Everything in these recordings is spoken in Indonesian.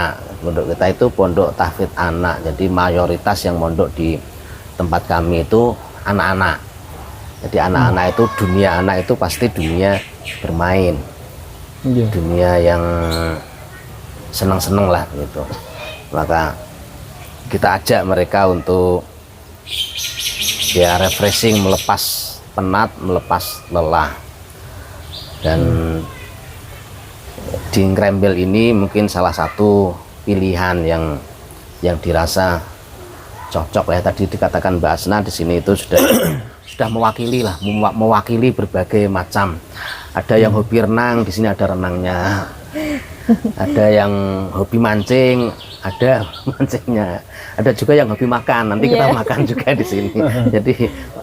Nah, pondok kita itu pondok tahfidz anak. Jadi mayoritas yang mondok di tempat kami itu anak-anak. Jadi anak-anak itu, dunia anak itu pasti dunia bermain, dunia yang senang-senang lah gitu. Maka kita ajak mereka untuk ya refreshing, melepas penat, melepas lelah. Dan di Ngrembel ini mungkin salah satu pilihan yang dirasa cocok ya. Tadi dikatakan Mbak Asna di sini itu sudah mewakili lah, mewakili berbagai macam. Ada yang hobi renang, di sini ada renangnya. Ada yang hobi mancing, ada mancingnya. Ada juga yang hobi makan, nanti kita makan juga di sini. Jadi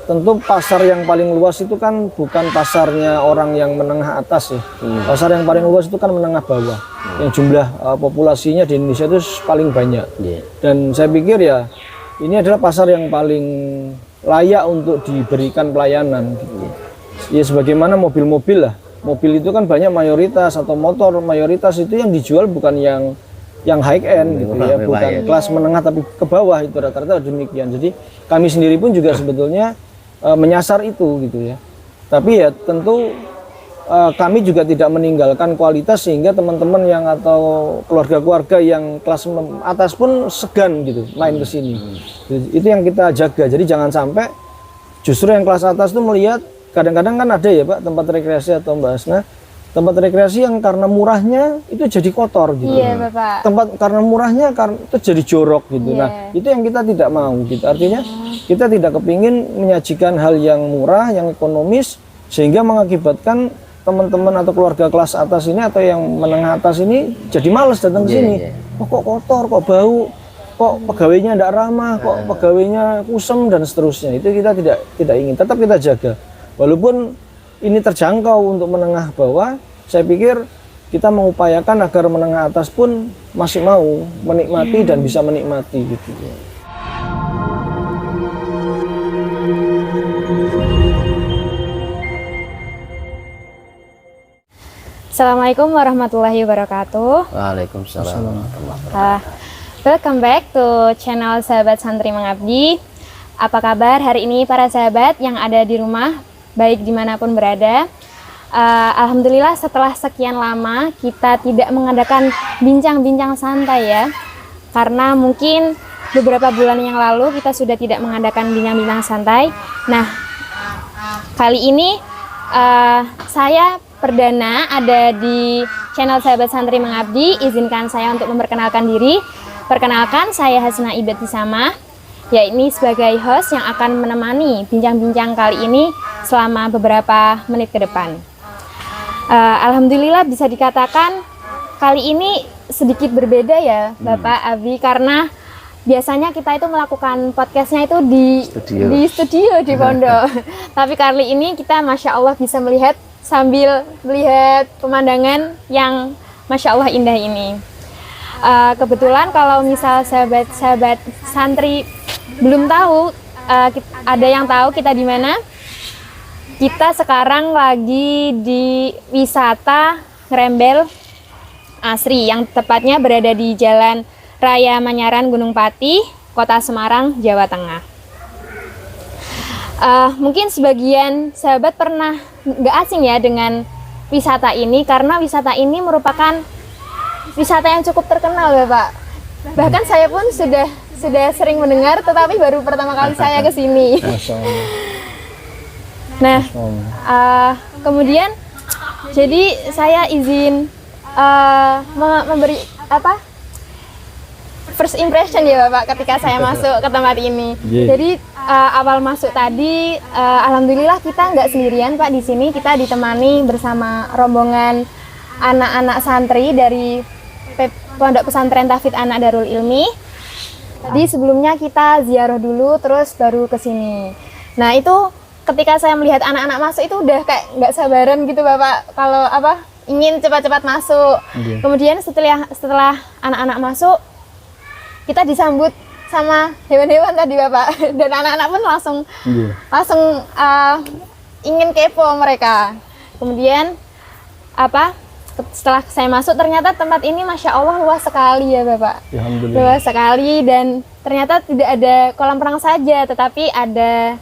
tentu pasar yang paling luas itu kan bukan pasarnya orang yang menengah atas ya. Pasar yang paling luas itu kan menengah bawah. Yang jumlah populasinya di Indonesia itu paling banyak. Dan saya pikir ya ini adalah pasar yang paling layak untuk diberikan pelayanan gitu. Ya sebagaimana mobil-mobil lah. Mobil itu kan banyak mayoritas, atau motor mayoritas itu yang dijual bukan yang high end gitu ya, bukan kelas menengah tapi ke bawah, itu rata-rata demikian. Jadi kami sendiri pun juga sebetulnya menyasar itu gitu ya. Tapi ya tentu kami juga tidak meninggalkan kualitas sehingga teman-teman yang atau keluarga-keluarga yang kelas atas pun segan gitu main ke sini. Itu yang kita jaga. Jadi jangan sampai justru yang kelas atas itu melihat, kadang-kadang kan ada ya Pak tempat rekreasi atau Mbak Asna, tempat rekreasi yang karena murahnya itu jadi kotor gitu. Iya Bapak. Tempat karena murahnya itu jadi jorok gitu. Nah itu yang kita tidak mau gitu. Artinya kita tidak kepingin menyajikan hal yang murah, yang ekonomis, sehingga mengakibatkan teman-teman atau keluarga kelas atas ini atau yang menengah atas ini jadi males datang ke sini. Oh, kok kotor, kok bau, kok pegawainya tidak ramah, kok pegawainya kusem dan seterusnya. Itu kita tidak ingin. Tetap kita jaga. Walaupun ini terjangkau untuk menengah bawah, saya pikir kita mengupayakan agar menengah atas pun masih mau menikmati dan bisa menikmati gitu. Assalamualaikum warahmatullahi wabarakatuh. Waalaikumsalam warahmatullahi wabarakatuh. Welcome back to channel Sahabat Santri Mengabdi. Apa kabar hari ini para sahabat yang ada di rumah, baik dimanapun berada? Alhamdulillah setelah sekian lama kita tidak mengadakan bincang-bincang santai ya, karena mungkin beberapa bulan yang lalu kita sudah tidak mengadakan bincang-bincang santai. Nah, kali ini saya perdana ada di channel Sahabat Santri Mengabdi. Izinkan saya untuk memperkenalkan diri. Perkenalkan, saya Hasna Ibatisama, ya ini sebagai host yang akan menemani bincang-bincang kali ini selama beberapa menit ke depan. Alhamdulillah bisa dikatakan kali ini sedikit berbeda ya Bapak Abi, karena biasanya kita itu melakukan podcastnya itu di studio di pondok. Tapi kali ini kita Masya Allah bisa melihat sambil melihat pemandangan yang Masya Allah indah ini. Kebetulan kalau misal sahabat-sahabat santri belum tahu, ada yang tahu kita di mana? Kita sekarang lagi di wisata Ngrembel Asri, yang tepatnya berada di Jalan Raya Manyaran Gunung Pati, Kota Semarang, Jawa Tengah. Mungkin sebagian sahabat pernah nggak asing ya dengan wisata ini, karena wisata ini merupakan wisata yang cukup terkenal ya Pak. Bahkan saya pun sudah sering mendengar, tetapi baru pertama kali saya ke sini. Nah, kemudian jadi saya izin memberi first impression ya Bapak ketika saya masuk ke tempat ini. Jadi awal masuk tadi, alhamdulillah kita nggak sendirian Pak di sini. Kita ditemani bersama rombongan anak-anak santri dari Pondok Pesantren Tahfidz Anak Darul Ilmi. Tadi sebelumnya kita ziarah dulu, terus baru ke sini. Nah itu ketika saya melihat anak-anak masuk itu udah kayak nggak sabaran gitu Bapak. Kalau ingin cepat-cepat masuk. Kemudian setelah anak-anak masuk, kita disambut sama hewan-hewan tadi Bapak, dan anak-anak pun langsung ingin kepo mereka. Kemudian setelah saya masuk ternyata tempat ini Masya Allah luas sekali ya Bapak. Alhamdulillah. Luas sekali dan ternyata tidak ada kolam renang saja, tetapi ada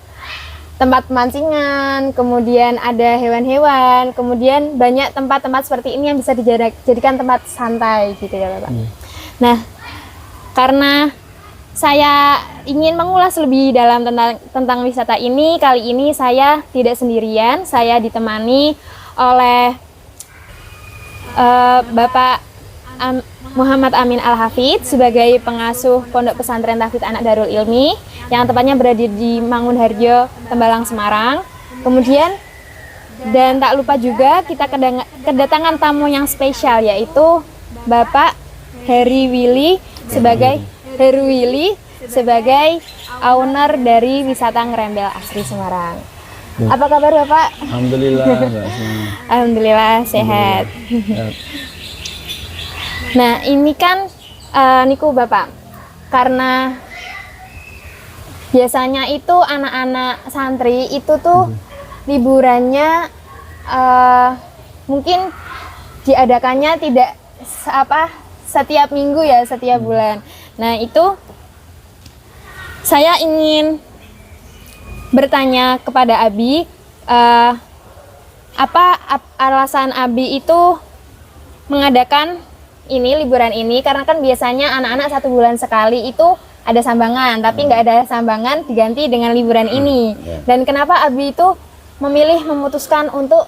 tempat pemancingan, kemudian ada hewan-hewan, kemudian banyak tempat-tempat seperti ini yang bisa dijadikan tempat santai gitu ya Bapak. Nah, karena saya ingin mengulas lebih dalam tentang wisata ini, kali ini saya tidak sendirian, saya ditemani oleh Bapak Muhammad Amin Al-Hafidz sebagai pengasuh Pondok Pesantren Tahfidz Anak Darul Ilmi yang tepatnya berada di Mangunharjo, Tembalang, Semarang. Kemudian dan tak lupa juga kita kedatangan tamu yang spesial yaitu Bapak Heru Willy sebagai owner dari wisata Ngerembel Asri Semarang. Apa kabar Bapak? Alhamdulillah. Alhamdulillah sehat. Nah ini kan niku Bapak, karena biasanya itu anak-anak santri itu tuh liburannya mungkin diadakannya tidak setiap minggu ya, setiap bulan. Nah itu saya ingin bertanya kepada Abi, apa alasan Abi itu mengadakan liburan ini? Karena kan biasanya anak-anak 1 bulan sekali itu ada sambangan, tapi nggak ada sambangan diganti dengan liburan ini. Dan kenapa Abi itu memutuskan untuk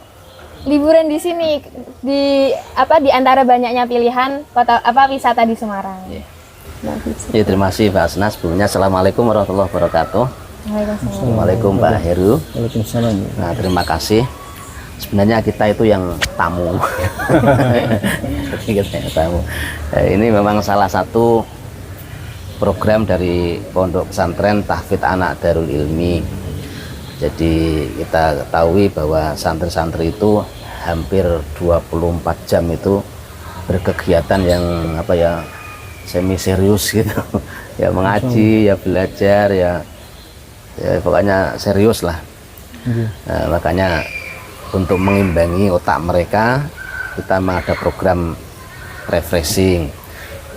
liburan di sini di antara banyaknya pilihan wisata di Semarang? Ya, terima kasih Mbak Asna. Sebelumnya Assalamualaikum warahmatullahi wabarakatuh. Assalamualaikum Pak Heru. Waalaikumsalam. Nah, terima kasih. Sebenarnya kita itu yang tamu. Kita yang tamu. Ini memang salah satu program dari Pondok Pesantren Tahfidz Anak Darul Ilmi. Jadi kita ketahui bahwa santri-santri itu hampir 24 jam itu berkegiatan yang semi serius gitu. Ya mengaji, ya belajar, ya pokoknya serius lah. Nah, makanya untuk mengimbangi otak mereka kita ada program refreshing.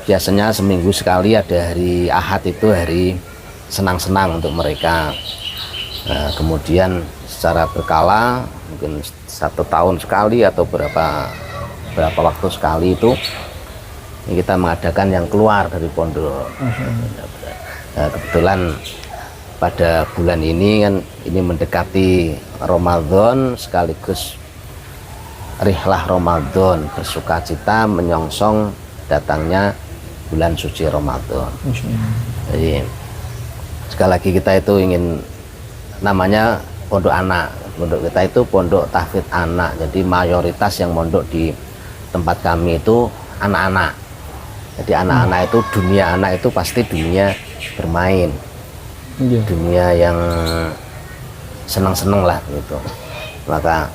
Biasanya seminggu sekali ada hari Ahad, itu hari senang-senang untuk mereka. Nah, kemudian secara berkala mungkin 1 tahun sekali atau berapa waktu sekali itu kita mengadakan yang keluar dari pondok. Nah, kebetulan pada bulan ini kan ini mendekati Ramadan sekaligus rihlah Ramadan, bersukacita menyongsong datangnya bulan suci Ramadan. Jadi sekali lagi kita itu ingin, namanya pondok anak, pondok kita itu pondok tahfidz anak, jadi mayoritas yang mondok di tempat kami itu anak-anak. Jadi anak-anak itu, dunia anak itu pasti dunia bermain, dunia yang senang-senang lah gitu. Maka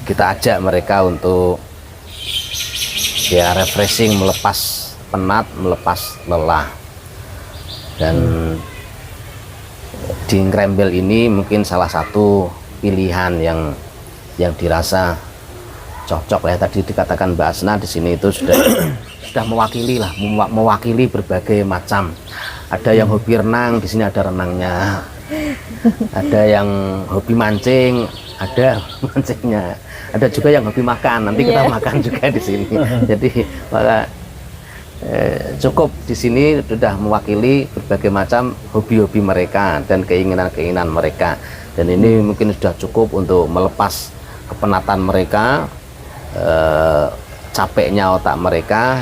kita ajak mereka untuk ya refreshing, melepas penat, melepas lelah. Dan di Ngerembel ini mungkin salah satu pilihan yang dirasa cocok ya. Tadi dikatakan Mbak Asna di sini itu sudah mewakili berbagai macam. Ada yang hobi renang, di sini ada renangnya. Ada yang hobi mancing, ada mancingnya. Ada juga yang hobi makan, nanti kita makan juga di sini. Jadi maka cukup di sini sudah mewakili berbagai macam hobi-hobi mereka dan keinginan-keinginan mereka. Dan ini mungkin sudah cukup untuk melepas kepenatan mereka, capeknya otak mereka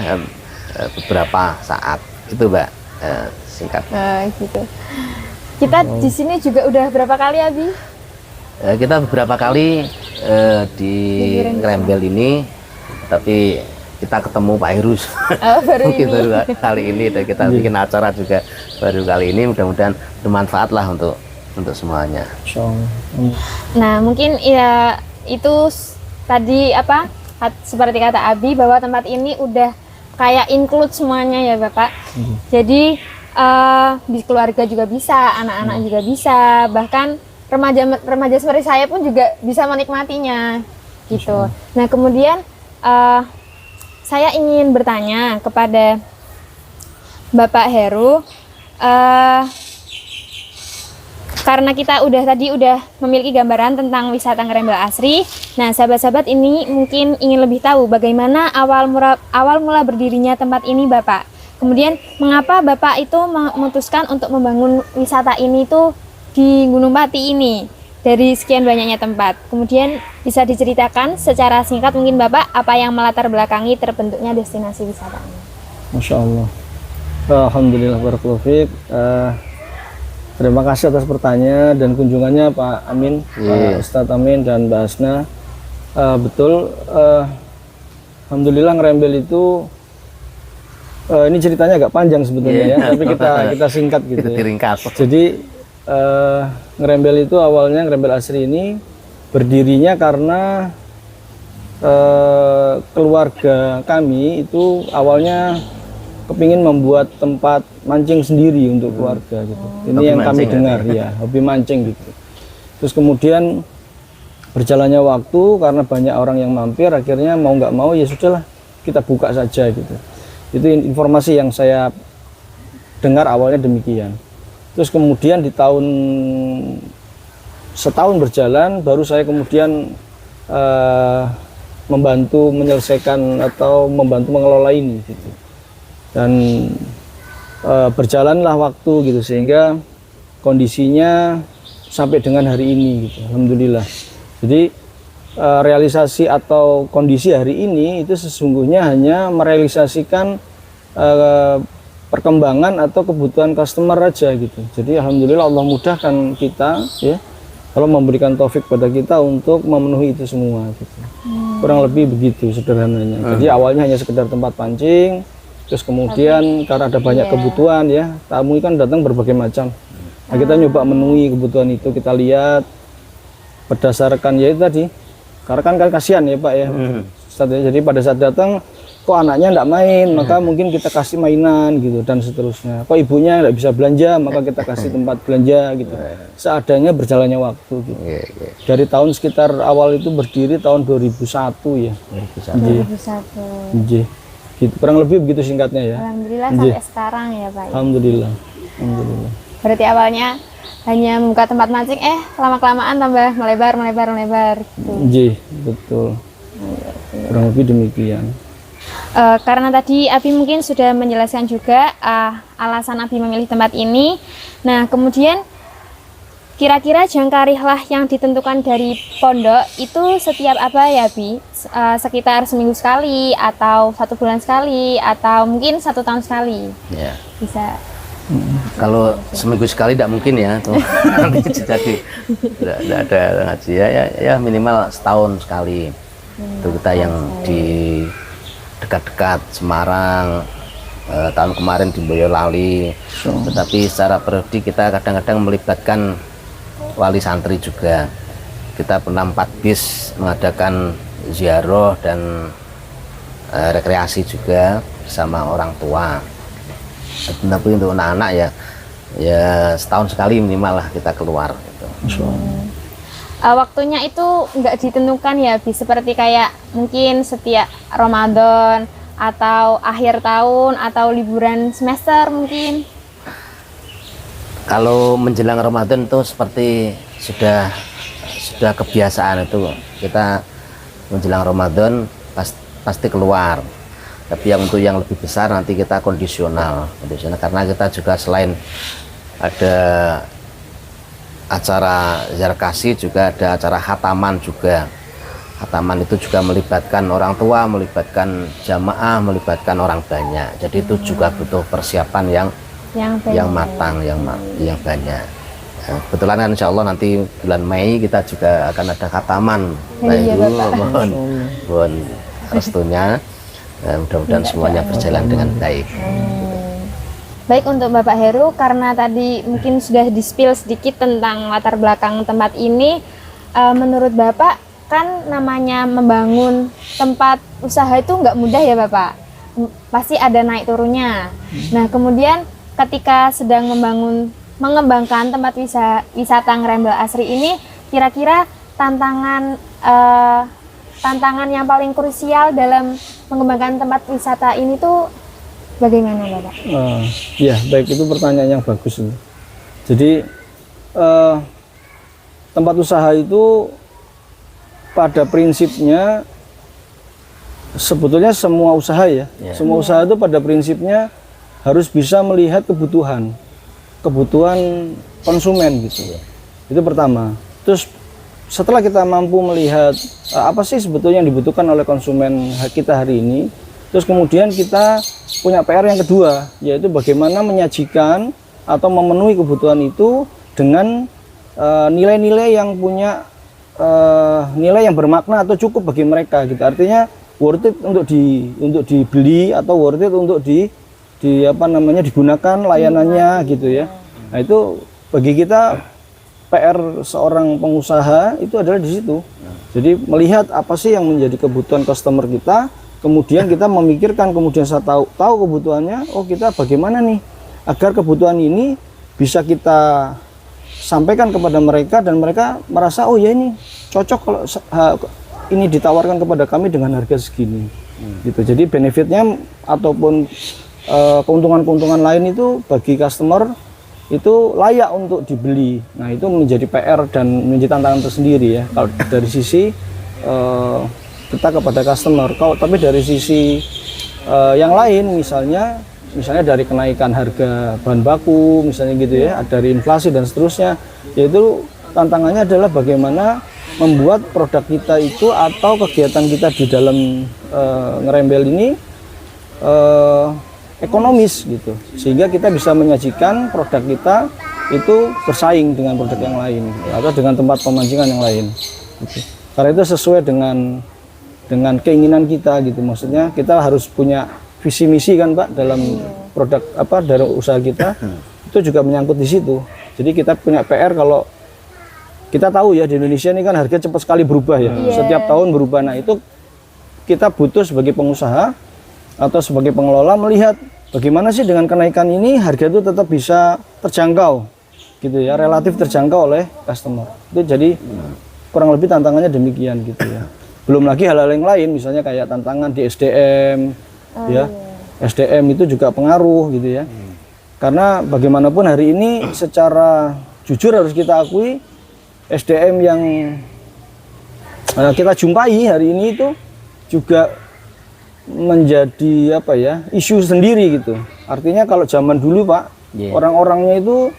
beberapa saat. Itu Mbak, singkat. Gitu. Kita di sini juga udah berapa kali Abi? Kita beberapa kali di Ngerembel ini, tapi kita ketemu Pak Hirus mungkin baru kali ini, dan kita bikin acara juga baru kali ini. Mudah-mudahan bermanfaat lah untuk semuanya. Nah mungkin ya itu tadi seperti kata Abi bahwa tempat ini udah kayak include semuanya ya Bapak. Jadi di keluarga juga bisa, anak-anak juga bisa, bahkan remaja seperti saya pun juga bisa menikmatinya gitu. Nah kemudian eh, saya ingin bertanya kepada Bapak Heru, karena kita udah memiliki gambaran tentang wisata Ngerembel Asri. Nah, sahabat-sahabat ini mungkin ingin lebih tahu bagaimana awal mula berdirinya tempat ini, Bapak. Kemudian mengapa Bapak itu memutuskan untuk membangun wisata ini tuh di Gunung Pati ini dari sekian banyaknya tempat. Kemudian bisa diceritakan secara singkat mungkin Bapak apa yang melatar belakangi terbentuknya destinasi wisata ini. Masya Allah. Alhamdulillah, barakallahu fiik. Terima kasih atas pertanyaan dan kunjungannya Pak Amin, Pak Ustadz Amin dan Mbak Hasna. Betul, Alhamdulillah Ngerembel itu ini ceritanya agak panjang sebetulnya ya, tapi kita singkat gitu. Diringkas. Jadi Ngerembel itu awalnya Ngerembel Asri ini berdirinya karena keluarga kami itu awalnya kepingin membuat tempat mancing sendiri untuk keluarga gitu. Ini Hobi yang kami mancing, dengar ya, hobi mancing gitu. Terus kemudian berjalannya waktu karena banyak orang yang mampir, akhirnya mau nggak mau ya sudahlah kita buka saja gitu. Itu informasi yang saya dengar awalnya demikian. Terus kemudian di setahun berjalan baru saya kemudian membantu menyelesaikan atau membantu mengelola ini gitu. Dan berjalanlah waktu gitu sehingga kondisinya sampai dengan hari ini gitu. Alhamdulillah. Jadi realisasi atau kondisi hari ini itu sesungguhnya hanya merealisasikan perkembangan atau kebutuhan customer aja gitu. Jadi alhamdulillah Allah mudahkan kita ya, kalau memberikan taufik pada kita untuk memenuhi itu semua gitu. Kurang lebih begitu sederhananya. Jadi awalnya hanya sekedar tempat pancing. Terus kemudian karena ada banyak kebutuhan ya, tamu kan datang berbagai macam. Nah, kita nyoba memenuhi kebutuhan itu, kita lihat berdasarkan ya itu tadi. Karena kan kasihan ya Pak ya. Jadi pada saat datang kok anaknya enggak main, maka mungkin kita kasih mainan gitu dan seterusnya. Kok ibunya enggak bisa belanja, maka kita kasih tempat belanja gitu. Seadanya berjalannya waktu gitu. Dari tahun sekitar awal itu berdiri tahun 2001 ya. 2001. Gitu, kurang lebih begitu singkatnya ya. Alhamdulillah sampai sekarang ya Pak. Alhamdulillah. Berarti awalnya hanya membuka tempat mancing, lama-kelamaan tambah melebar gitu. Betul. Kurang lebih demikian. Karena tadi Abi mungkin sudah menjelaskan juga alasan Abi memilih tempat ini. Nah, kemudian kira-kira jangka rihlah yang ditentukan dari pondok itu setiap apa ya Bi? Sekitar seminggu sekali atau 1 bulan sekali atau mungkin 1 tahun sekali? Ya. Bisa. Kalau seminggu sekali tidak mungkin ya, tuh nanti jadi tidak ada ngaji ya minimal setahun sekali. Itu kita yang di dekat-dekat Semarang, tahun kemarin di Boyolali. Tetapi secara periode kita kadang-kadang melibatkan wali santri juga. Kita pernah 4 bis mengadakan ziarah dan rekreasi juga bersama orang tua. Tapi untuk anak-anak ya setahun sekali minimal lah kita keluar gitu. Waktunya itu nggak ditentukan ya Bi, seperti kayak mungkin setiap Ramadan atau akhir tahun atau liburan semester mungkin. Kalau menjelang Ramadan itu seperti sudah kebiasaan itu, kita menjelang Ramadan pasti keluar. Tapi yang untuk yang lebih besar nanti kita kondisional karena kita juga selain ada acara ziarah kasih juga ada acara khataman juga. Khataman itu juga melibatkan orang tua, melibatkan jamaah, melibatkan orang banyak. Jadi itu juga butuh persiapan yang matang, yang banyak. Kebetulan kan insya Allah nanti bulan Mei kita juga akan ada khataman. Nah itu mohon restunya. Mudah-mudahan semuanya berjalan dengan baik. Baik, untuk Bapak Heru, karena tadi mungkin sudah di-spill sedikit tentang latar belakang tempat ini, menurut Bapak kan namanya membangun tempat usaha itu nggak mudah ya Bapak, pasti ada naik turunnya. Nah kemudian ketika sedang mengembangkan tempat wisata Ngerembel Asri ini, kira-kira tantangan tantangan yang paling krusial dalam mengembangkan tempat wisata ini tuh bagaimana Bapak? Ya, baik, itu pertanyaan yang bagus ini. Jadi tempat usaha itu pada prinsipnya sebetulnya semua usaha ya, semua usaha itu pada prinsipnya harus bisa melihat kebutuhan konsumen gitu. Itu pertama. Terus setelah kita mampu melihat apa sih sebetulnya yang dibutuhkan oleh konsumen kita hari ini, terus kemudian kita punya PR yang kedua, yaitu bagaimana menyajikan atau memenuhi kebutuhan itu dengan nilai-nilai yang punya nilai yang bermakna atau cukup bagi mereka gitu. Artinya worth it untuk dibeli atau worth it untuk digunakan layanannya gitu ya. Nah, itu bagi kita PR seorang pengusaha itu adalah di situ. Jadi melihat apa sih yang menjadi kebutuhan customer kita, kemudian kita memikirkan, kemudian saya tahu kebutuhannya, oh kita bagaimana nih agar kebutuhan ini bisa kita sampaikan kepada mereka dan mereka merasa oh ya ini cocok kalau ini ditawarkan kepada kami dengan harga segini. Gitu. Jadi benefitnya ataupun keuntungan-keuntungan lain itu bagi customer itu layak untuk dibeli. Nah, itu menjadi PR dan menjadi tantangan tersendiri ya. Kalau dari sisi kita kepada customer, tapi dari sisi yang lain misalnya dari kenaikan harga bahan baku misalnya gitu ya, dari inflasi dan seterusnya, yaitu tantangannya adalah bagaimana membuat produk kita itu atau kegiatan kita di dalam ngerembel ini ekonomis gitu, sehingga kita bisa menyajikan produk kita itu bersaing dengan produk yang lain gitu, atau dengan tempat pemancingan yang lain gitu. Karena itu sesuai dengan keinginan kita gitu, maksudnya kita harus punya visi misi kan Pak dalam produk dari usaha kita, itu juga menyangkut di situ. Jadi kita punya PR, kalau kita tahu ya di Indonesia ini kan harga cepat sekali berubah ya, setiap tahun berubah. Nah, itu kita butuh sebagai pengusaha atau sebagai pengelola melihat bagaimana sih dengan kenaikan ini harga itu tetap bisa terjangkau gitu ya, relatif terjangkau oleh customer. Itu jadi kurang lebih tantangannya demikian gitu ya. Belum lagi hal-hal yang lain, misalnya kayak tantangan di SDM ya. SDM itu juga pengaruh gitu ya. Karena bagaimanapun hari ini secara jujur harus kita akui SDM yang kita jumpai hari ini itu juga menjadi isu sendiri gitu. Artinya kalau zaman dulu Pak, orang-orangnya itu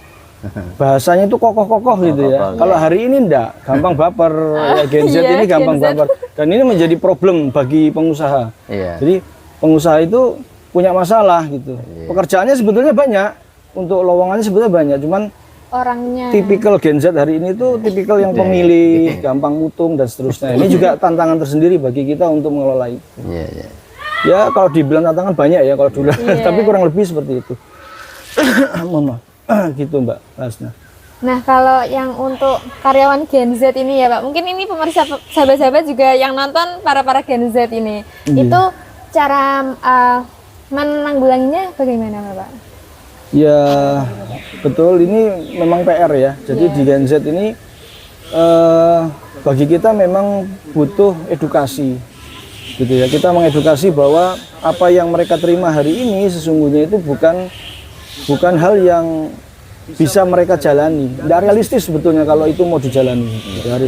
bahasanya itu kokoh-kokoh gitu ya. Kalau hari ini enggak, gampang baper ya, Gen Z ini gampang baper. Dan ini menjadi problem bagi pengusaha. Jadi pengusaha itu punya masalah gitu. Pekerjaannya sebetulnya banyak, untuk lowongannya sebetulnya banyak, cuman orangnya tipikal Gen Z hari ini tuh tipikal yang pemilih, gampang utung dan seterusnya. Ini juga tantangan tersendiri bagi kita untuk mengelola itu. Ya kalau dibilang tantangan banyak ya kalau dulu, tapi kurang lebih seperti itu. Mama, gitu Mbak Rasna. Nah, kalau yang untuk karyawan Gen Z ini ya Pak, mungkin ini pemirsa sahabat-sahabat juga yang nonton para Gen Z ini, itu cara menanggulanginya bagaimana Pak? Ya betul, ini memang PR ya. Jadi di Gen Z ini bagi kita memang butuh edukasi. Gitu ya, kita mengedukasi bahwa apa yang mereka terima hari ini sesungguhnya itu bukan hal yang bisa mereka jalani, tidak realistis sebetulnya kalau itu mau dijalani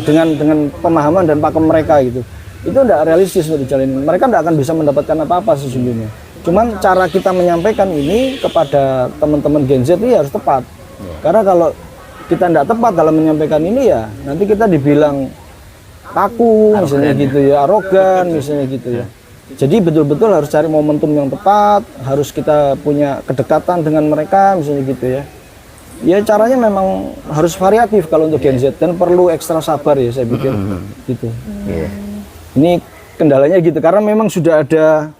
dengan pemahaman dan pakem mereka gitu, itu tidak realistis untuk dijalani. Mereka tidak akan bisa mendapatkan apa-apa sesungguhnya. Cuman cara kita menyampaikan ini kepada teman-teman Gen Z ini harus tepat, karena kalau kita tidak tepat dalam menyampaikan ini ya nanti kita dibilang kaku misalnya gitu ya, arogan misalnya gitu ya. Jadi betul-betul harus cari momentum yang tepat, harus kita punya kedekatan dengan mereka misalnya gitu ya. Ya caranya memang harus variatif kalau untuk Gen Z, dan perlu ekstra sabar ya saya pikir gitu. Ini kendalanya gitu, karena memang sudah ada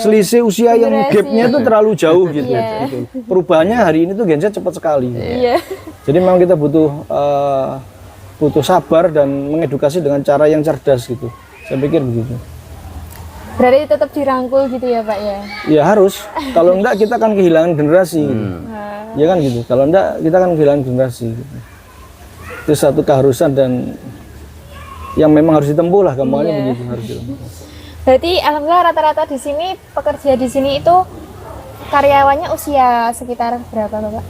selisih usia yang gapnya itu terlalu jauh gitu. Perubahannya hari ini tuh Gen Z cepat sekali. Jadi memang kita butuh sabar dan mengedukasi dengan cara yang cerdas gitu. Saya pikir begitu. Berarti tetap dirangkul gitu ya Pak ya? Ya harus. Kalau enggak kita akan kehilangan generasi. Gitu. Ya kan gitu. Kalau enggak kita akan kehilangan generasi. Gitu. Itu satu keharusan dan yang memang harus ditempuh lah, gampangnya Iya. begitu, harus ditempuh. Berarti alhamdulillah rata-rata di sini pekerja di sini itu karyawannya usia sekitar berapa Bapak?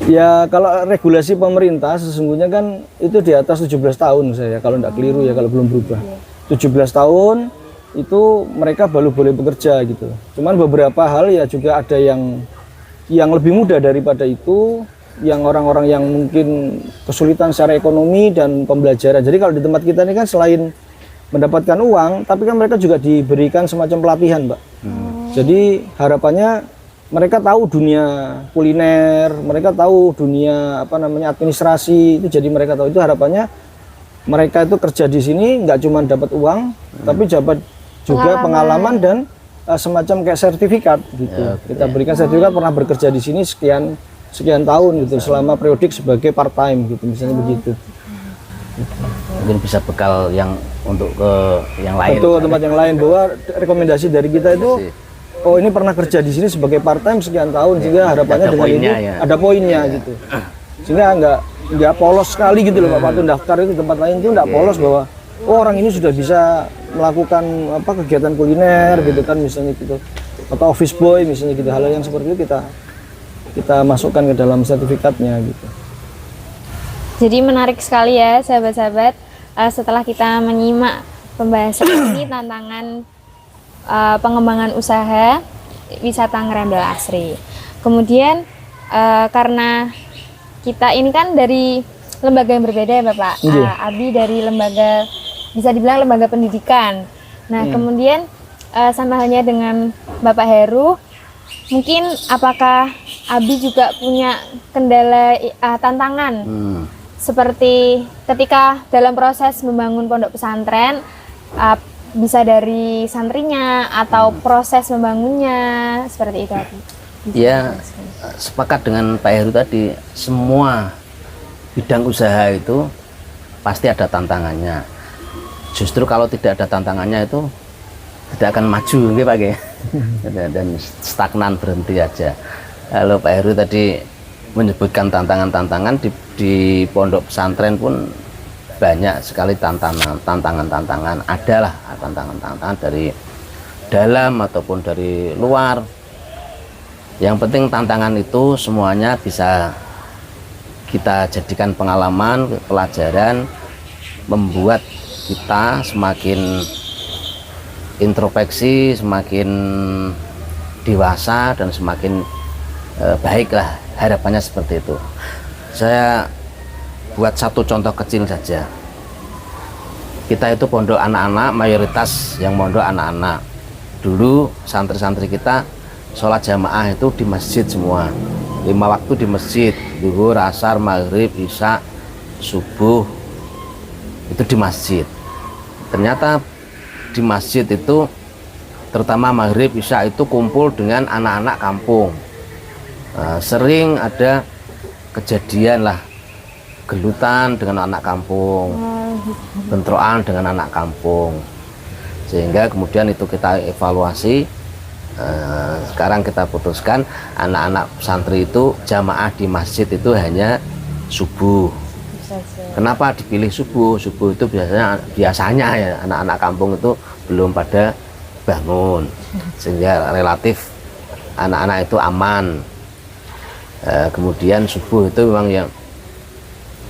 Ya kalau regulasi pemerintah sesungguhnya kan itu di atas 17 tahun saya, kalau tidak keliru ya, kalau belum berubah. 17 tahun itu mereka baru boleh bekerja gitu. Cuman beberapa hal ya juga ada yang lebih muda daripada itu, yang orang-orang yang mungkin kesulitan secara ekonomi dan pembelajaran. Jadi kalau di tempat kita ini kan selain mendapatkan uang, tapi kan mereka juga diberikan semacam pelatihan, Mbak. Jadi harapannya mereka tahu dunia kuliner, mereka tahu dunia administrasi itu. Jadi mereka tahu itu, harapannya mereka itu kerja di sini nggak cuma dapat uang, tapi dapat juga pengalaman dan semacam kayak sertifikat gitu. Ya, Kita berikan sertifikat pernah bekerja di sini sekian tahun gitu, selama periodik sebagai part time gitu, misalnya begitu. Mungkin bisa bekal yang untuk ke yang lain. Betul, tempat yang lain, bahwa rekomendasi dari kita itu, oh ini pernah kerja di sini sebagai part time sekian tahun, sehingga harapannya ada dengan ini poinnya ya. ada poinnya gitu, sehingga nggak polos sekali gitu loh Pak Patun, daftar itu tempat lain itu nggak polos bahwa oh orang ini sudah bisa melakukan kegiatan kuliner gitu kan, misalnya gitu, atau office boy misalnya gitu, hal yang seperti itu kita masukkan ke dalam sertifikatnya gitu. Jadi menarik sekali ya sahabat-sahabat, setelah kita menyimak pembahasan ini tantangan pengembangan usaha wisata Ngerembel Asri. Kemudian karena kita ini kan dari lembaga yang berbeda ya Bapak. Abi dari lembaga, bisa dibilang lembaga pendidikan. Nah kemudian sama halnya dengan Bapak Heru, mungkin apakah Abi juga punya kendala tantangan seperti ketika dalam proses membangun pondok pesantren, bisa dari santrinya atau proses membangunnya, seperti itu Abi? Ya, sepakat dengan Pak Heru tadi, semua bidang usaha itu pasti ada tantangannya. Justru kalau tidak ada tantangannya itu tidak akan maju, gitu Pak ya. Dan stagnan, berhenti aja. Kalau Pak Heru tadi menyebutkan tantangan-tantangan di pondok pesantren pun banyak sekali tantangan-tantangan. Adalah tantangan-tantangan dari dalam ataupun dari luar. Yang penting tantangan itu semuanya bisa kita jadikan pengalaman, pelajaran, membuat kita semakin introspeksi, semakin dewasa dan semakin baiklah, harapannya seperti itu. Saya buat satu contoh kecil saja. Kita itu pondok anak-anak, mayoritas yang pondok anak-anak. Dulu santri-santri kita sholat jamaah itu di masjid semua, 5 waktu di masjid, zuhur, asar, maghrib, isya, subuh, itu di masjid. Ternyata di masjid itu terutama maghrib, isya itu kumpul dengan anak-anak kampung. Sering ada kejadian lah, gelutan dengan anak kampung, bentrokan dengan anak kampung, sehingga kemudian itu kita evaluasi. Sekarang kita putuskan anak-anak santri itu jamaah di masjid itu hanya subuh. Kenapa dipilih subuh? Subuh itu biasanya ya anak-anak kampung itu belum pada bangun, sehingga relatif anak-anak itu aman. Kemudian subuh itu memang yang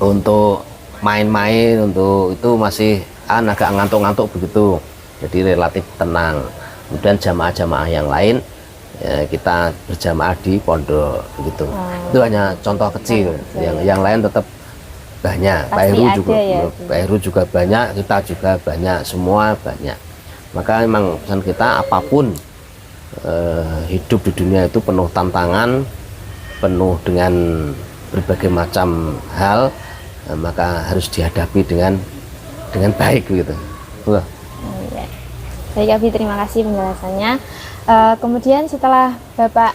untuk main-main, untuk itu masih agak ngantuk-ngantuk begitu, jadi relatif tenang. Kemudian jamaah-jamaah yang lain kita berjamaah di pondok begitu. Itu hanya contoh kecil. Yang lain tetap banyak. Pak Heru juga banyak, kita juga banyak, semua banyak. Maka memang pesan kita, apapun hidup di dunia itu penuh tantangan, penuh dengan berbagai macam hal, maka harus dihadapi dengan baik gitu. Baik Abi, terima kasih penjelasannya. Kemudian setelah Bapak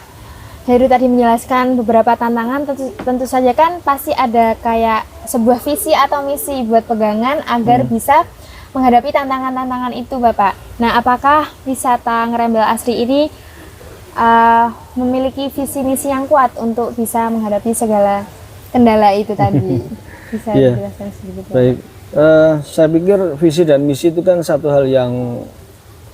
Heru tadi menjelaskan beberapa tantangan, tentu saja kan pasti ada kayak sebuah visi atau misi buat pegangan agar bisa menghadapi tantangan-tantangan itu Bapak. Nah, apakah wisata Ngerembel Asri ini memiliki visi misi yang kuat untuk bisa menghadapi segala kendala itu tadi? Bisa dijelaskan sedikit? Baik, Saya pikir visi dan misi itu kan satu hal yang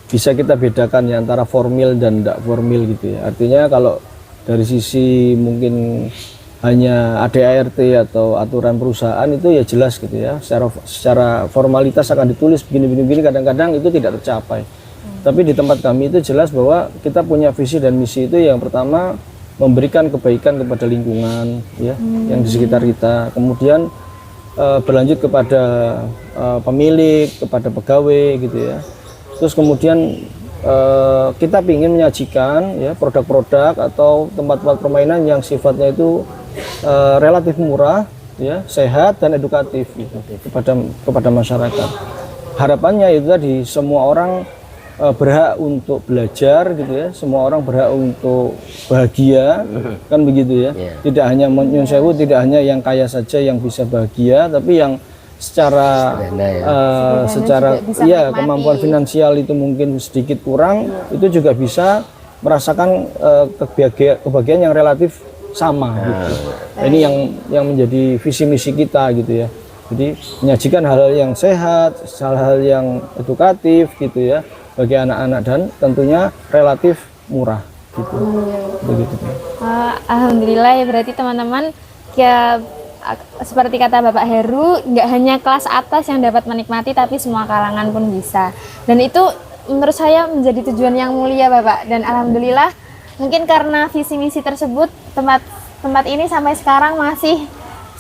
bisa kita bedakan ya antara formil dan tidak formil gitu ya. Artinya kalau dari sisi mungkin hanya ADART atau aturan perusahaan itu ya jelas gitu ya. Secara formalitas akan ditulis begini kadang-kadang itu tidak tercapai. Tapi di tempat kami itu jelas bahwa kita punya visi dan misi itu yang pertama memberikan kebaikan kepada lingkungan ya yang di sekitar kita. Kemudian berlanjut kepada pemilik, kepada pegawai gitu ya. Terus kemudian kita ingin menyajikan ya produk-produk atau tempat-tempat permainan yang sifatnya itu relatif murah, ya, sehat dan edukatif gitu, kepada masyarakat. Harapannya itu tadi semua orang berhak untuk belajar gitu ya, semua orang berhak untuk bahagia kan begitu ya. Tidak hanya nyun sewu, tidak hanya yang kaya saja yang bisa bahagia, tapi yang secara kemampuan finansial itu mungkin sedikit kurang, itu juga bisa merasakan kebahagiaan yang relatif sama gitu. Nah, ini yang menjadi visi misi kita gitu ya. Jadi menyajikan hal-hal yang sehat, hal-hal yang edukatif gitu ya bagi anak-anak dan tentunya relatif murah gitu. Begitu. Alhamdulillah ya, berarti teman-teman ya seperti kata Bapak Heru, nggak hanya kelas atas yang dapat menikmati, tapi semua kalangan pun bisa. Dan itu menurut saya menjadi tujuan yang mulia Bapak. Dan alhamdulillah mungkin karena visi misi tersebut tempat ini sampai sekarang masih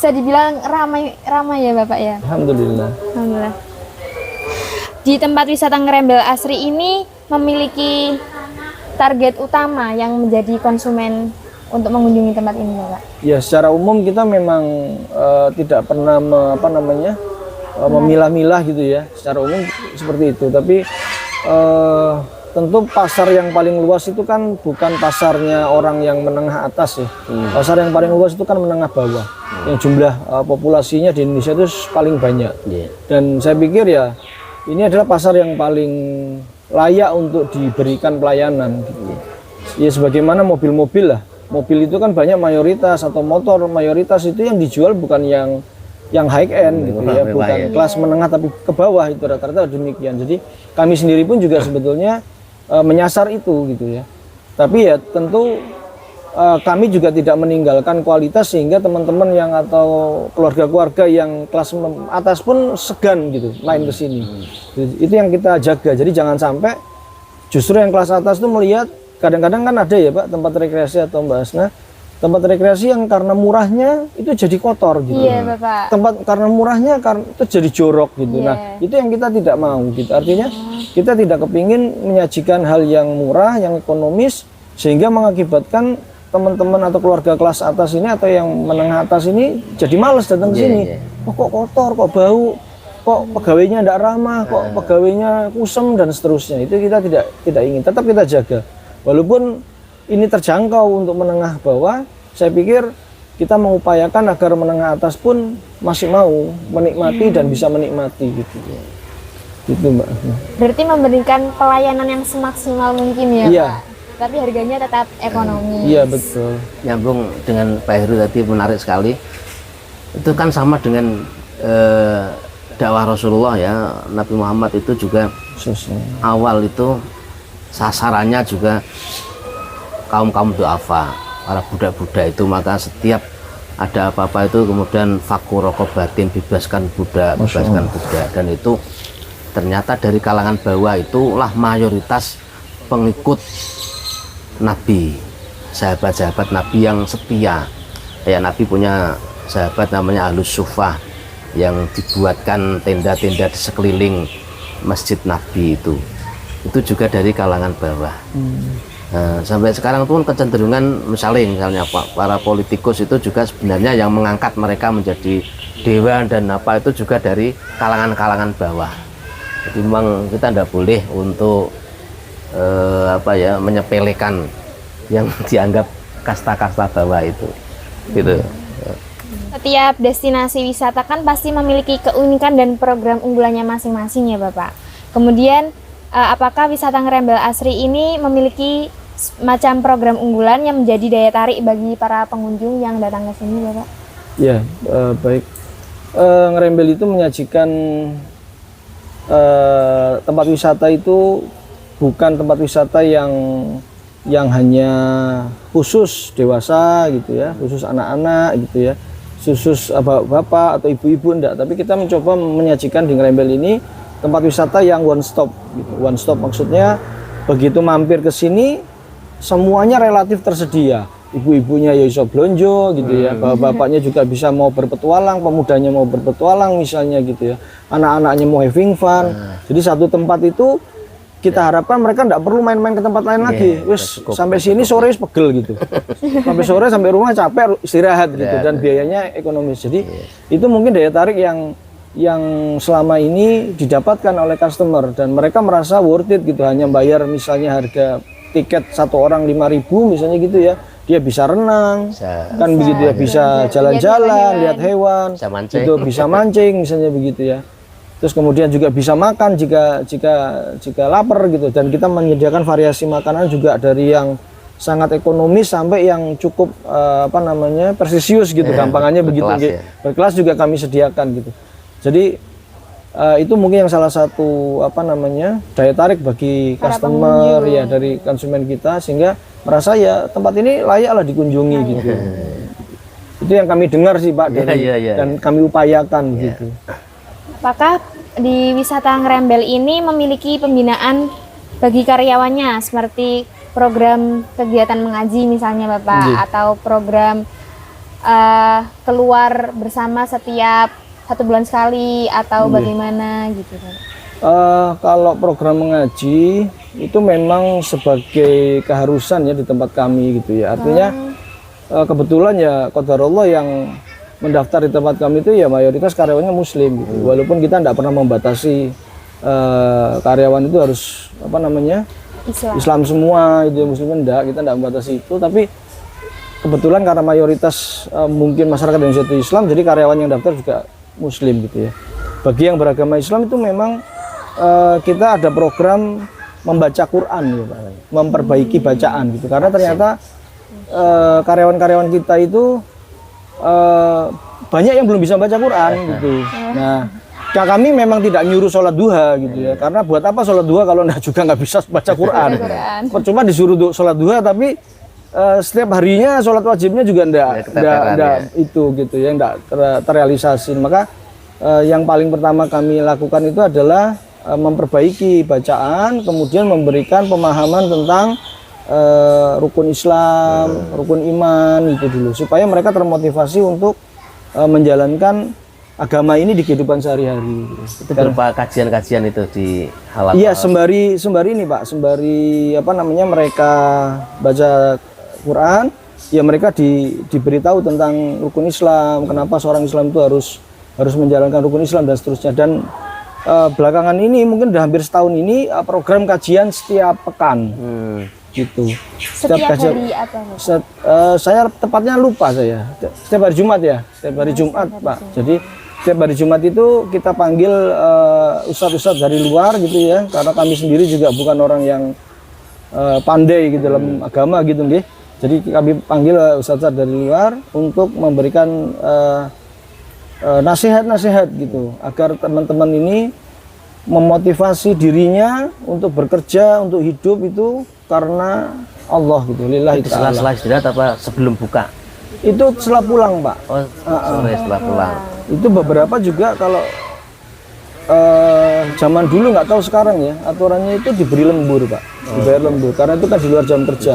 bisa dibilang ramai ya Bapak ya. Alhamdulillah. Alhamdulillah. Di tempat wisata Ngerembel Asri ini memiliki target utama yang menjadi konsumen untuk mengunjungi tempat ini Bapak. Ya, secara umum kita memang tidak pernah memilah-milah gitu ya. Secara umum seperti itu, tapi tentu pasar yang paling luas itu kan bukan pasarnya orang yang menengah atas ya. Pasar yang paling luas itu kan menengah bawah. Yang jumlah populasinya di Indonesia itu paling banyak. Dan saya pikir ya ini adalah pasar yang paling layak untuk diberikan pelayanan gitu. Ya sebagaimana mobil-mobil lah. Mobil itu kan banyak mayoritas atau motor mayoritas itu yang dijual bukan yang high end gitu ya, bukan kelas menengah tapi ke bawah, itu rata-rata demikian. Jadi kami sendiri pun juga sebetulnya menyasar itu gitu ya. Tapi ya tentu kami juga tidak meninggalkan kualitas sehingga teman-teman yang atau keluarga-keluarga yang kelas atas pun segan gitu main ke sini. Itu yang kita jaga. Jadi jangan sampai justru yang kelas atas itu melihat, kadang-kadang kan ada ya Pak tempat rekreasi atau Mbak Asna, tempat rekreasi yang karena murahnya itu jadi kotor gitu. Iya Bapak. Tempat karena murahnya itu jadi jorok gitu. Nah itu yang kita tidak mau gitu. Artinya kita tidak kepingin menyajikan hal yang murah, yang ekonomis, sehingga mengakibatkan teman-teman atau keluarga kelas atas ini atau yang menengah atas ini jadi males datang ke sini. Oh, kok kotor, kok bau, kok pegawainya tidak ramah, kok pegawainya kusem dan seterusnya. Itu kita tidak ingin. Tetap kita jaga. Walaupun ini terjangkau untuk menengah bawah, saya pikir kita mengupayakan agar menengah atas pun masih mau menikmati dan bisa menikmati gitu. Gitu Mbak. Berarti memberikan pelayanan yang semaksimal mungkin ya Iya. Pak. Tapi harganya tetap ekonomis. Iya betul. Nyambung dengan Pak Heru tadi, menarik sekali. Itu kan sama dengan dakwah Rasulullah ya. Nabi Muhammad itu juga awal itu sasarannya juga kaum duafa, para budak-budak itu. Maka setiap ada apa-apa itu kemudian fakur rokobatin, bebaskan budak. Dan itu ternyata dari kalangan bawah itulah mayoritas pengikut Nabi, sahabat-sahabat Nabi yang setia. Ya, Nabi punya sahabat namanya Ahlus Sufah yang dibuatkan tenda-tenda di sekeliling masjid Nabi itu juga dari kalangan bawah. Nah, sampai sekarang pun kecenderungan misalnya para politikus itu juga sebenarnya yang mengangkat mereka menjadi dewa dan apa itu juga dari kalangan-kalangan bawah. Jadi memang kita tidak boleh untuk menyepelekan yang dianggap kasta-kasta bawah itu gitu. Setiap destinasi wisata kan pasti memiliki keunikan dan program unggulannya masing-masing ya Bapak. Kemudian apakah wisata Ngerembel Asri ini memiliki macam program unggulan yang menjadi daya tarik bagi para pengunjung yang datang ke sini Bapak? Ya, baik. Ngerembel itu menyajikan tempat wisata itu bukan tempat wisata yang hanya khusus dewasa gitu ya, khusus anak-anak gitu ya, khusus bapak-bapak atau ibu-ibu, enggak, tapi kita mencoba menyajikan di Ngerembel ini tempat wisata yang one stop gitu. One stop maksudnya begitu mampir ke sini semuanya relatif tersedia. Ibu-ibunya ya bisa blonjo gitu ya, bapak-bapaknya juga bisa mau berpetualang, pemudanya mau berpetualang misalnya gitu ya, anak-anaknya mau having fun. Jadi satu tempat itu kita harapkan mereka tidak perlu main-main ke tempat lain lagi. Wis sampai sini sore pegel gitu. Sampai sore sampai rumah capek istirahat gitu, dan biayanya ekonomis. Jadi itu mungkin daya tarik yang selama ini didapatkan oleh customer, dan mereka merasa worth it gitu, hanya bayar misalnya harga tiket satu orang 5.000 misalnya gitu ya, dia bisa renang, kan begitu ya, bisa jalan-jalan, lihat hewan, itu bisa mancing misalnya begitu ya. Terus kemudian juga bisa makan jika lapar gitu, dan kita menyediakan variasi makanan juga dari yang sangat ekonomis sampai yang cukup presisius gitu, gampangannya begitu. Berkelas juga kami sediakan gitu. Jadi itu mungkin yang salah satu daya tarik bagi customer ya, dari konsumen kita, sehingga merasa ya tempat ini layaklah dikunjungi gitu. Itu yang kami dengar sih Pak, dan kami upayakan gitu. Apakah di wisata Ngerembel ini memiliki pembinaan bagi karyawannya, seperti program kegiatan mengaji misalnya Bapak, atau program keluar bersama setiap 1 bulan sekali, atau bagaimana gitu Pak? Kalau program mengaji itu memang sebagai keharusan ya di tempat kami gitu ya. Artinya kebetulan ya qadarullah yang mendaftar di tempat kami itu ya mayoritas karyawannya muslim gitu. Walaupun kita tidak pernah membatasi karyawan itu harus Islam semua itu, muslim enggak, kita tidak membatasi itu, tapi kebetulan karena mayoritas mungkin masyarakat Indonesia itu Islam, jadi karyawan yang daftar juga muslim gitu ya. Bagi yang beragama Islam itu memang kita ada program membaca Quran ya Pak, memperbaiki bacaan gitu, karena ternyata karyawan-karyawan kita itu banyak yang belum bisa baca Quran gitu. Nah, kami memang tidak nyuruh sholat duha gitu ya, karena buat apa sholat duha kalau juga nggak bisa baca Quran. Percuma disuruh sholat duha, tapi setiap harinya sholat wajibnya juga enggak itu gitu ya, enggak terrealisasi. Maka yang paling pertama kami lakukan itu adalah memperbaiki bacaan, kemudian memberikan pemahaman tentang rukun Islam, rukun iman itu dulu, supaya mereka termotivasi untuk menjalankan agama ini di kehidupan sehari-hari. Itu berupa kajian-kajian itu di halal. Iya, sembari ini Pak, sembari mereka baca Quran, ya mereka diberitahu tentang rukun Islam, kenapa seorang Islam itu harus menjalankan rukun Islam dan seterusnya. Dan belakangan ini mungkin udah hampir setahun ini program kajian setiap pekan. Gitu. Setiap hari apa? Saya tepatnya lupa saya. Setiap hari Jumat ya, setiap hari Jumat Pak. Jadi setiap hari Jumat itu kita panggil ustadz-ustadz dari luar gitu ya, karena kami sendiri juga bukan orang yang pandai gitu dalam agama gitu nggih. Jadi kami panggil ustadz-ustadz dari luar untuk memberikan nasihat-nasihat gitu, agar teman-teman ini memotivasi dirinya untuk bekerja, untuk hidup itu karena Allah gitu, lillahi ta'ala. Setelah istirahat apa sebelum buka? Itu setelah pulang Pak. Oh, sore setelah pulang. Itu beberapa juga kalau zaman dulu, nggak tahu sekarang ya, aturannya itu diberi lembur Pak, dibayar lembur, karena itu kan di luar jam kerja.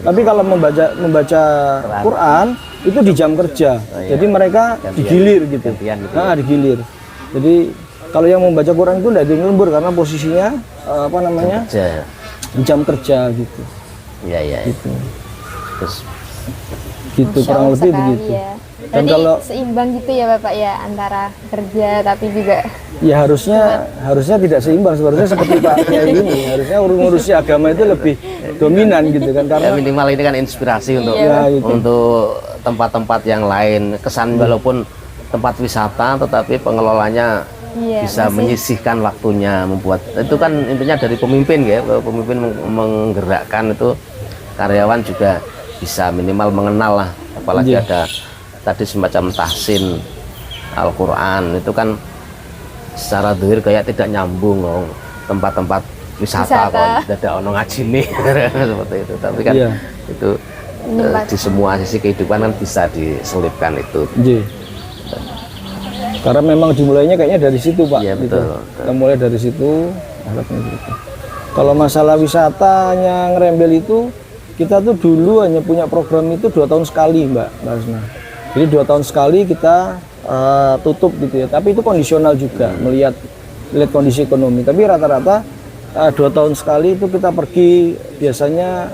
Tapi kalau membaca Quran itu di jam kerja, jadi mereka digilir gitu. Digilir. Jadi kalau yang membaca Quran itu tidak di lembur, karena posisinya di jam kerja gitu. Iya. Gitu. Terus gitu kurang lebih begitu. Ya. Dan kalau seimbang gitu ya Bapak ya, antara kerja tapi juga ya harusnya tidak seimbang, sebenarnya seperti Pak Kiai ini, harusnya ngurusi agama itu lebih dominan gitu kan, karena ya, minimal ini kan inspirasi untuk untuk tempat-tempat yang lain. Kesan walaupun tempat wisata tetapi pengelolanya bisa menyisihkan waktunya, membuat itu kan intinya dari pemimpin ya, pemimpin menggerakkan itu, karyawan juga bisa minimal mengenal lah, apalagi ada tadi semacam tahsin Al-Quran itu kan secara zahir kayak tidak nyambung loh. Tempat-tempat wisata kok tidak ono ngaji nih seperti itu, tapi kan itu di semua sisi kehidupan kan bisa diselipkan itu. Karena memang dimulainya kayaknya dari situ Pak. Iya gitu. betul. Kita mulai dari situ. Gitu. Kalau masalah wisatanya ngerembel itu, kita tuh dulu hanya punya program itu 2 tahun sekali Mbak Hasna. Jadi 2 tahun sekali kita tutup gitu ya. Tapi itu kondisional juga, melihat kondisi ekonomi. Tapi rata-rata 2 tahun sekali itu kita pergi biasanya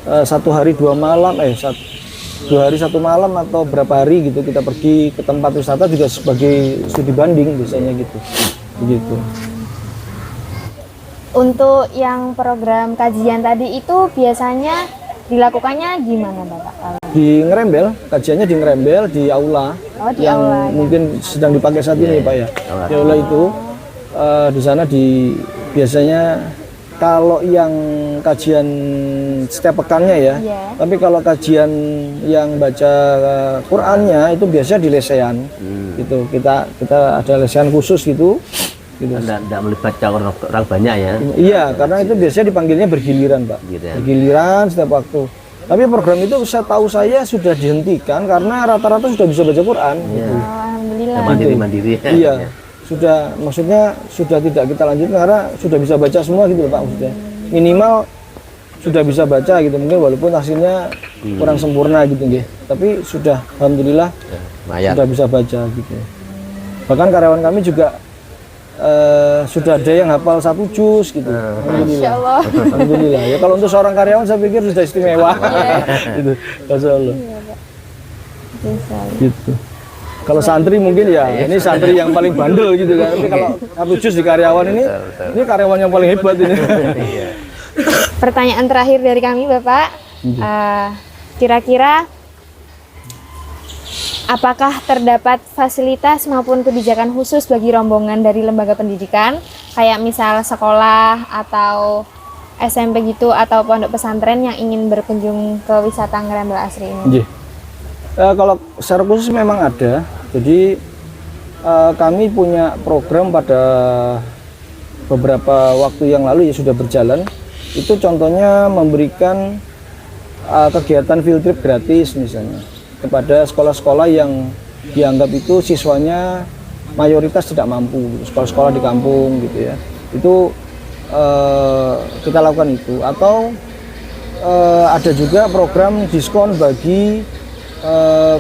1 hari 2 malam, 2 hari 1 malam atau berapa hari gitu kita pergi ke tempat wisata juga sebagai studi banding biasanya gitu. Begitu. Untuk yang program kajian tadi itu biasanya dilakukannya gimana Bapak? Di Ngerembel, kajiannya di Ngerembel di aula yang aula, mungkin sedang dipakai saat ini Pak ya. Di aula itu di sana biasanya kalau yang kajian setiap pekannya ya, tapi kalau kajian yang baca Qur'annya itu biasanya di lesehan, gitu. Kita ada lesehan khusus gitu. Tidak melibatkan orang banyak ya? Iya, karena itu biasanya dipanggilnya bergiliran Pak, gitu ya? Bergiliran setiap waktu. Tapi program itu saya sudah dihentikan karena rata-rata sudah bisa baca Quran. Gitu. Alhamdulillah. Mandiri-mandiri. Iya. Sudah, maksudnya sudah tidak kita lanjutkan karena sudah bisa baca semua gitu Pak, maksudnya minimal sudah bisa baca gitu, mungkin walaupun hasilnya kurang sempurna gitu nggih, tapi sudah alhamdulillah sudah bisa baca gitu. Bahkan karyawan kami juga sudah ada yang hafal 1 juz gitu. Alhamdulillah. Alhamdulillah. Ya kalau untuk seorang karyawan saya pikir sudah istimewa. Gitu. Masyaallah. Gitu. Kalau santri mungkin ya, ini santri yang paling bandel gitu kan. Tapi kalau 1 juz di karyawan ini karyawan yang paling hebat ini. Pertanyaan terakhir dari kami Bapak, kira-kira apakah terdapat fasilitas maupun kebijakan khusus bagi rombongan dari lembaga pendidikan, kayak misal sekolah atau SMP gitu, atau pondok pesantren yang ingin berkunjung ke wisata Ngerembel Asri ini? Kalau secara khusus memang ada. Jadi kami punya program pada beberapa waktu yang lalu ya sudah berjalan. Itu contohnya memberikan kegiatan field trip gratis misalnya kepada sekolah-sekolah yang dianggap itu siswanya mayoritas tidak mampu, sekolah-sekolah di kampung gitu ya. Itu kita lakukan itu. Atau ada juga program diskon bagi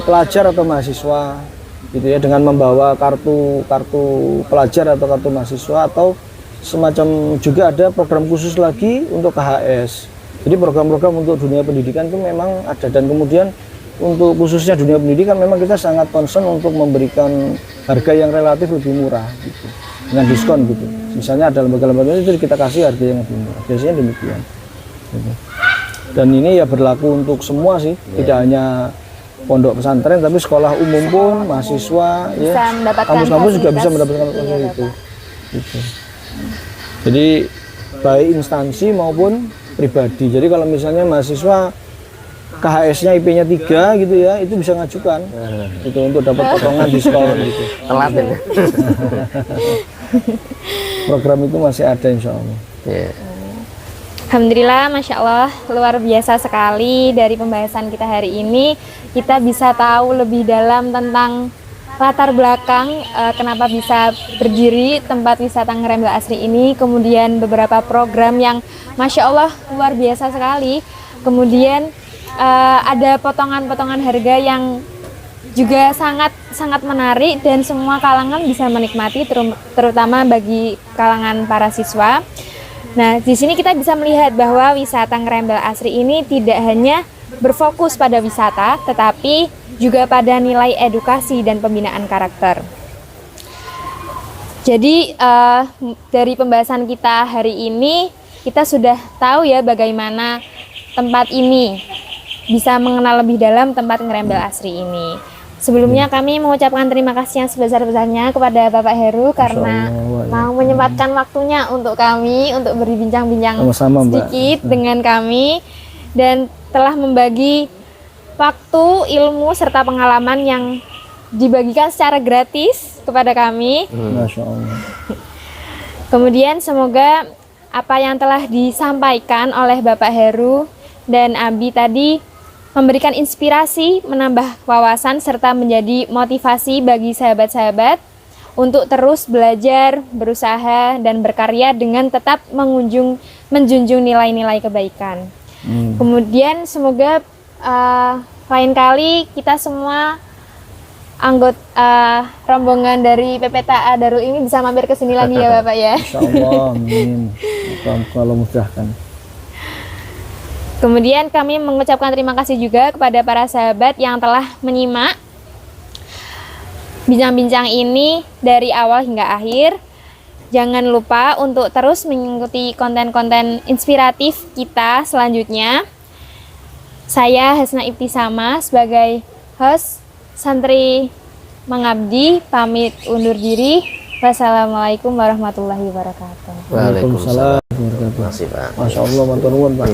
pelajar atau mahasiswa gitu ya, dengan membawa kartu pelajar atau kartu mahasiswa, atau semacam juga ada program khusus lagi untuk KHS. Jadi program-program untuk dunia pendidikan itu memang ada, dan kemudian untuk khususnya dunia pendidikan memang kita sangat concern untuk memberikan harga yang relatif lebih murah gitu, dengan diskon gitu. Misalnya ada lembaga-lembaga itu kita kasih harga yang lebih murah, biasanya demikian gitu. Dan ini ya berlaku untuk semua sih, tidak hanya pondok pesantren tapi sekolah umum pun, mahasiswa ya, kampus-kampus juga bisa mendapatkan fasilitas itu gitu. Jadi baik instansi maupun pribadi. Jadi kalau misalnya mahasiswa KHS-nya IP-nya 3 gitu ya, itu bisa ngajukan itu untuk dapat potongan diskon gitu. Telat ya. Program itu masih ada insya Allah. Alhamdulillah, Masya Allah, luar biasa sekali. Dari pembahasan kita hari ini, kita bisa tahu lebih dalam tentang latar belakang kenapa bisa berdiri tempat wisata Ngerembel Asri ini, kemudian beberapa program yang Masya Allah luar biasa sekali, kemudian ada potongan-potongan harga yang juga sangat menarik dan semua kalangan bisa menikmati, terutama bagi kalangan para siswa. Nah, di sini kita bisa melihat bahwa wisata Ngerembel Asri ini tidak hanya berfokus pada wisata, tetapi juga pada nilai edukasi dan pembinaan karakter. Jadi dari pembahasan kita hari ini, kita sudah tahu ya bagaimana tempat ini, bisa mengenal lebih dalam tempat Ngerembel Asri ini. Sebelumnya kami mengucapkan terima kasih yang sebesar-besarnya kepada Bapak Heru karena mau menyempatkan waktunya untuk kami, untuk berbincang-bincang sedikit dengan kami, dan telah membagi waktu, ilmu, serta pengalaman yang dibagikan secara gratis kepada kami. Masya Allah. Kemudian semoga apa yang telah disampaikan oleh Bapak Heru dan Abi tadi memberikan inspirasi, menambah wawasan, serta menjadi motivasi bagi sahabat-sahabat untuk terus belajar, berusaha, dan berkarya dengan tetap menjunjung nilai-nilai kebaikan. Kemudian semoga lain kali kita semua anggota rombongan dari PPTA Darul ini bisa mampir ke sini lagi ya Bapak ya. Insya Allah, amin. Kalau mudahkan. Kemudian kami mengucapkan terima kasih juga kepada para sahabat yang telah menyimak bincang-bincang ini dari awal hingga akhir. Jangan lupa untuk terus mengikuti konten-konten inspiratif kita selanjutnya. Saya Hasna Ibtisama sebagai host Santri Mengabdi pamit undur diri. Wassalamualaikum warahmatullahi wabarakatuh. Waalaikumsalam. Terima Makasih Pak. Masya Allah, matur nuwun Pak.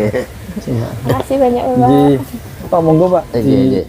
Terima kasih banyak Bapak. Pak, monggo Pak. Iya, iya.